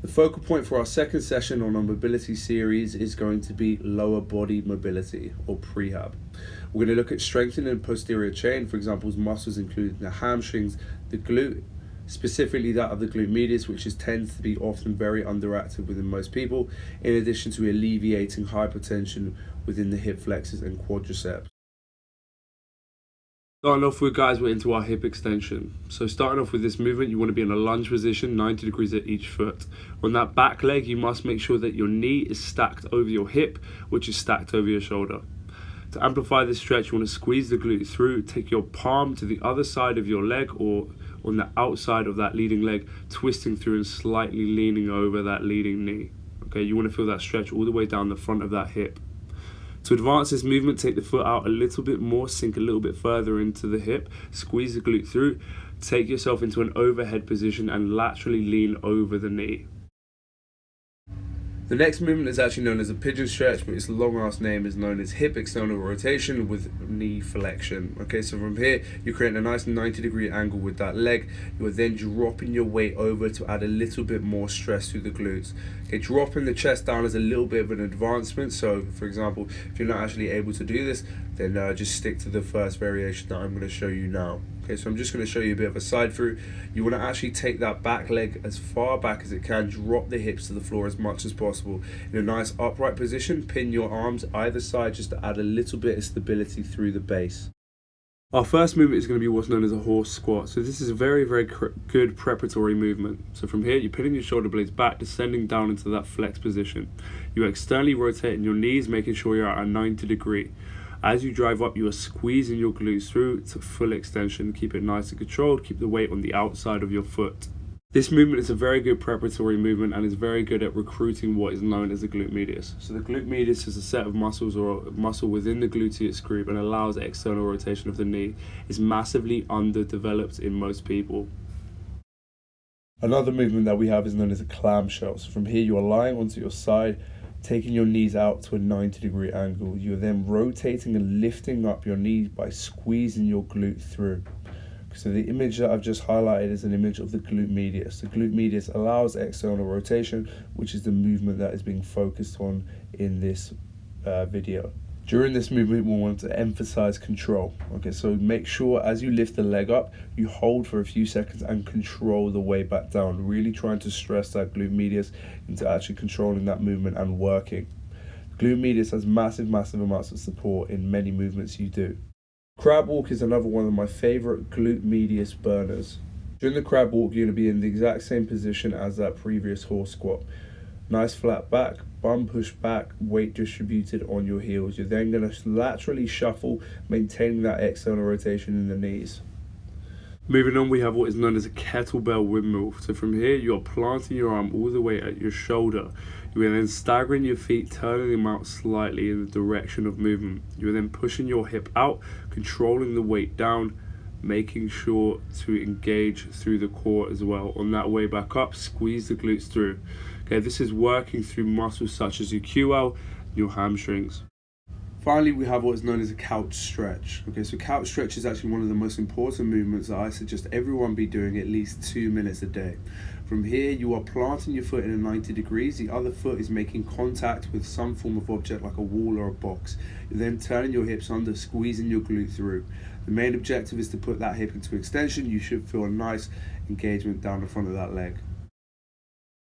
focal point for our second session on our mobility series is going to be lower body mobility, or prehab. We're going to look at strengthening the posterior chain, for example, muscles including the hamstrings, the glute, specifically that of the glute medius, which tends to be often very underactive within most people, in addition to alleviating hypertension within the hip flexors and quadriceps. Starting off with, guys, we're into our hip extension. So starting off with this movement, you want to be in a lunge position, 90 degrees at each foot. On that back leg, you must make sure that your knee is stacked over your hip, which is stacked over your shoulder. To amplify this stretch, you want to squeeze the glute through, take your palm to the other side of your leg or on the outside of that leading leg, twisting through and slightly leaning over that leading knee. Okay, you want to feel that stretch all the way down the front of that hip. To advance this movement, take the foot out a little bit more, sink a little bit further into the hip, squeeze the glute through, take yourself into an overhead position and laterally lean over the knee. The next movement is actually known as a pigeon stretch, but its long-ass name is known as hip external rotation with knee flexion. Okay, so from here, you're creating a nice 90-degree angle with that leg. You are then dropping your weight over to add a little bit more stress to the glutes. Okay, dropping the chest down is a little bit of an advancement. So, for example, if you're not actually able to do this, then just stick to the first variation that I'm going to show you now. Okay, so I'm just going to show you a bit of a side through. You want to actually take that back leg as far back as it can, drop the hips to the floor as much as possible. In a nice upright position, pin your arms either side just to add a little bit of stability through the base. Our first movement is going to be what's known as a horse squat. So this is a very, very good preparatory movement. So from here, you're pinning your shoulder blades back, descending down into that flex position. You're externally rotating your knees, making sure you're at a 90 degree. As you drive up, you are squeezing your glutes through to full extension. Keep it nice and controlled. Keep the weight on the outside of your foot. This movement is a very good preparatory movement and is very good at recruiting what is known as the glute medius. So the glute medius is a set of muscles or a muscle within the gluteus group and allows external rotation of the knee. It's massively underdeveloped in most people. Another movement that we have is known as a clamshell. So from here, you are lying onto your side, taking your knees out to a 90-degree angle. You're then rotating and lifting up your knees by squeezing your glute through. So the image that I've just highlighted is an image of the glute medius. The glute medius allows external rotation, which is the movement that is being focused on in this video. During this movement, we want to emphasize control. Okay, so make sure as you lift the leg up, you hold for a few seconds and control the way back down, really trying to stress that glute medius into actually controlling that movement and working. Glute medius has massive amounts of support in many movements you do. Crab walk is another one of my favorite glute medius burners. During the crab walk, you're going to be in the exact same position as that previous horse squat. Nice flat back, bum pushed back, weight distributed on your heels. You're then going to laterally shuffle, maintaining that external rotation in the knees. Moving on, we have what is known as a kettlebell windmill. So from here, you're planting your arm all the way at your shoulder. You are then staggering your feet, turning them out slightly in the direction of movement. You are then pushing your hip out, controlling the weight down, making sure to engage through the core as well. On that way back up, squeeze the glutes through. Okay, this is working through muscles such as your QL and your hamstrings. Finally, we have what is known as a couch stretch. Okay, so couch stretch is actually one of the most important movements that I suggest everyone be doing at least 2 minutes a day. From here, you are planting your foot in a 90 degrees. The other foot is making contact with some form of object like a wall or a box. You're then turning your hips under, squeezing your glute through. The main objective is to put that hip into extension. You should feel a nice engagement down the front of that leg.